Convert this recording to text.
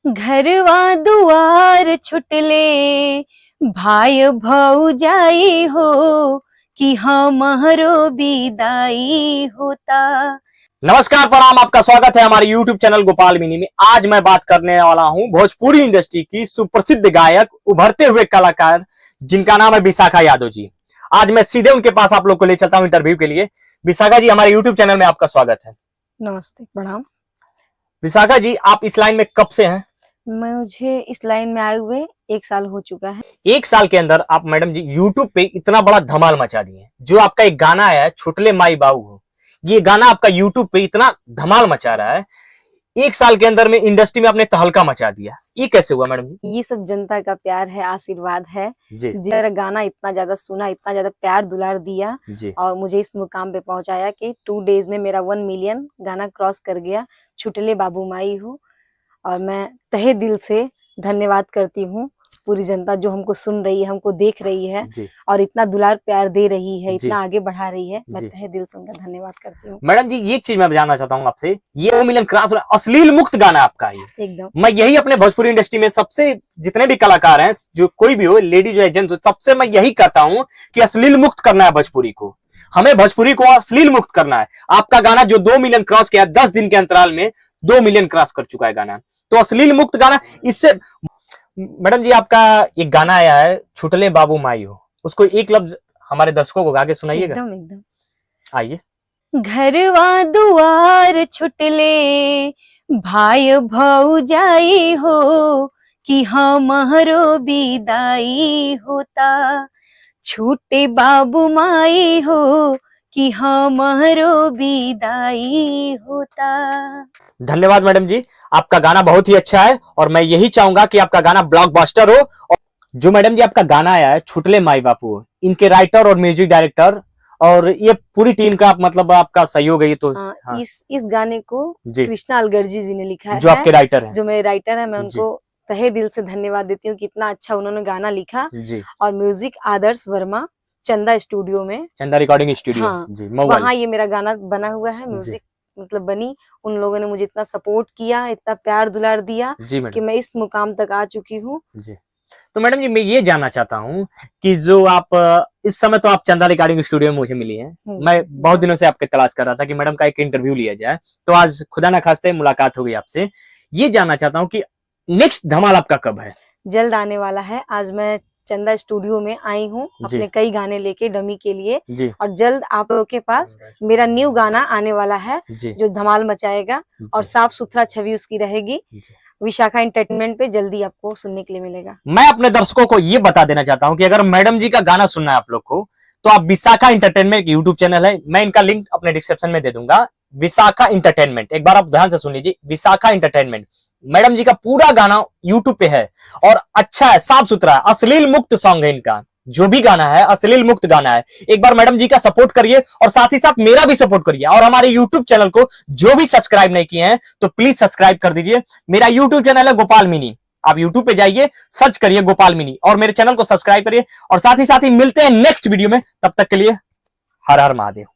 घरवा दुआर छुटले भाई भौजाई हो कि हमरो विदाई होता। नमस्कार, प्रणाम, आपका स्वागत है हमारे YouTube चैनल गोपाल मिनी में। आज मैं बात करने वाला हूं भोजपुरी इंडस्ट्री की सुप्रसिद्ध गायक, उभरते हुए कलाकार जिनका नाम है विशाखा यादव जी। आज मैं सीधे उनके पास आप लोग को ले चलता हूं इंटरव्यू के लिए। विशाखा जी, हमारे YouTube चैनल में आपका स्वागत है। नमस्ते, प्रणाम। विशाखा जी, आप इस लाइन में कब से हैं? मुझे इस लाइन में आए हुए 1 साल हो चुका है। 1 साल के अंदर आप मैडम जी YouTube पे इतना बड़ा धमाल मचा दिए हैं। जो आपका एक गाना आया है छुटले माई बाऊ हो, ये गाना आपका YouTube पे इतना धमाल मचा रहा है। 1 साल के अंदर में इंडस्ट्री में आपने तहलका मचा दिया। ये कैसे हुआ मैडम जी? ये सब जनता का प्यार है, आशीर्वाद है जी मेरा गाना इतना ज्यादा सुना, इतना ज्यादा प्यार दुलार दिया जी और मुझे इस मुकाम पे पहुंचाया कि 2 डेज में मेरा 1 मिलियन गाना क्रॉस कर गया। छुटले बाबू माई हो, और मैं तहे दिल से धन्यवाद करती हूँ पूरी जनता जो हमको सुन रही है, हमको देख रही है जी और इतना दुलार प्यार दे रही है, जी इतना आगे बढ़ा रही है। मैं जी। तहे दिल से उनका धन्यवाद करती हूँ। मैडम जी, ये एक चीज मैं जानना चाहता हूँ आपसे, ये 2 मिलियन क्रॉस हो रहा है, अश्लील मुक्त गाना आपका है। एकदम। मैं यही अपने भोजपुरी इंडस्ट्री में सबसे जितने भी कलाकार हैं, जो कोई भी हो, लेडीज हो जेंट्स हो, सबसे मैं यही कहता हूँ कि अश्लील मुक्त करना है भोजपुरी को। हमें भोजपुरी को अश्लील मुक्त करना है। आपका गाना जो 2 मिलियन क्रॉस किया 10 दिन के अंतराल में 2 मिलियन क्रॉस कर चुका है गाना, तो अश्लील मुक्त गाना। इससे मैडम जी, आपका एक गाना आया है छुटले बाबू माई हो, उसको एक लफ्ज हमारे दर्शकों को गा के सुनाइएगा। एकदम एकदम। आइए। घरवा दुआर छुटले भाई भौजाई हो कि हमरो विदाई होता। छूटे बाबू माई हो कि हमरो विदाई होता। धन्यवाद मैडम जी, आपका गाना बहुत ही अच्छा है और मैं यही चाहूंगा कि आपका गाना ब्लॉकबस्टर हो। और जो मैडम जी आपका गाना आया है छुटले माई बापू, इनके राइटर और म्यूजिक डायरेक्टर और ये पूरी टीम का मतलब आपका सहयोग है ये तो। हाँ। इस गाने को जी, कृष्णा अलगर्जी जी ने लिखा है, जो आपके राइटर हैं। जो मेरे राइटर है। मैं जी उनको तहे दिल से धन्यवाद देती हूँ कि इतना अच्छा उन्होंने गाना लिखा। जी। और म्यूजिक आदर्श वर्मा, चंदा स्टूडियो में, चंदा रिकॉर्डिंग स्टूडियो। हाँ, जी, मोबाइल। वहाँ ये मेरा गाना बना हुआ है। म्यूजिक मतलब बनी, उन लोगों ने मुझे इतना सपोर्ट किया, इतना प्यार दुलार दिया जी मैडम कि मैं इस मुकाम तक आ चुकी हूँ। जी। तो मैडम जी, मैं ये जानना चाहता हूँ कि जो आप इस समय तो आप चंदा रिकॉर्डिंग स्टूडियो में मुझे मिली हैं। मैं बहुत दिनों से आपके तलाश कर रहा था कि मैडम का एक इंटरव्यू लिया जाए, तो आज खुदा ना खास्ते मुलाकात हो गई आपसे। ये जानना चाहता हूँ कि नेक्स्ट धमाल आपका कब है? जल्द आने वाला है। आज मैं चंदा स्टूडियो में आई हूँ अपने कई गाने लेके डमी के लिए जी और जल्द आप लोगों के पास मेरा न्यू गाना आने वाला है जी जो धमाल मचाएगा और साफ सुथरा छवि उसकी रहेगी। जी। विशाखा एंटरटेनमेंट पे जल्दी आपको सुनने के लिए मिलेगा। मैं अपने दर्शकों को ये बता देना चाहता हूँ कि अगर मैडम जी का गाना सुनना है आप लोग को, तो आप विशाखा एंटरटेनमेंट यूट्यूब चैनल है, मैं इनका लिंक अपने डिस्क्रिप्शन में दे दूंगा। विशाखा एंटरटेनमेंट, एक बार आप ध्यान से सुन लीजिए, विशाखा एंटरटेनमेंट। मैडम जी का पूरा गाना यूट्यूब पे है और अच्छा है, साफ सुथरा है, अश्लील मुक्त सॉन्ग है इनका। जो भी गाना है अश्लील मुक्त गाना है। एक बार मैडम जी का सपोर्ट करिए और साथ ही साथ मेरा भी सपोर्ट करिए। और हमारे यूट्यूब चैनल को जो भी सब्सक्राइब नहीं किए हैं तो प्लीज सब्सक्राइब कर दीजिए। मेरा यूट्यूब चैनल है गोपाल मिनी, आप यूट्यूब पे जाइए, सर्च करिए गोपाल मिनी और मेरे चैनल को सब्सक्राइब करिए। और साथ ही मिलते हैं नेक्स्ट वीडियो में। तब तक के लिए हर हर महादेव।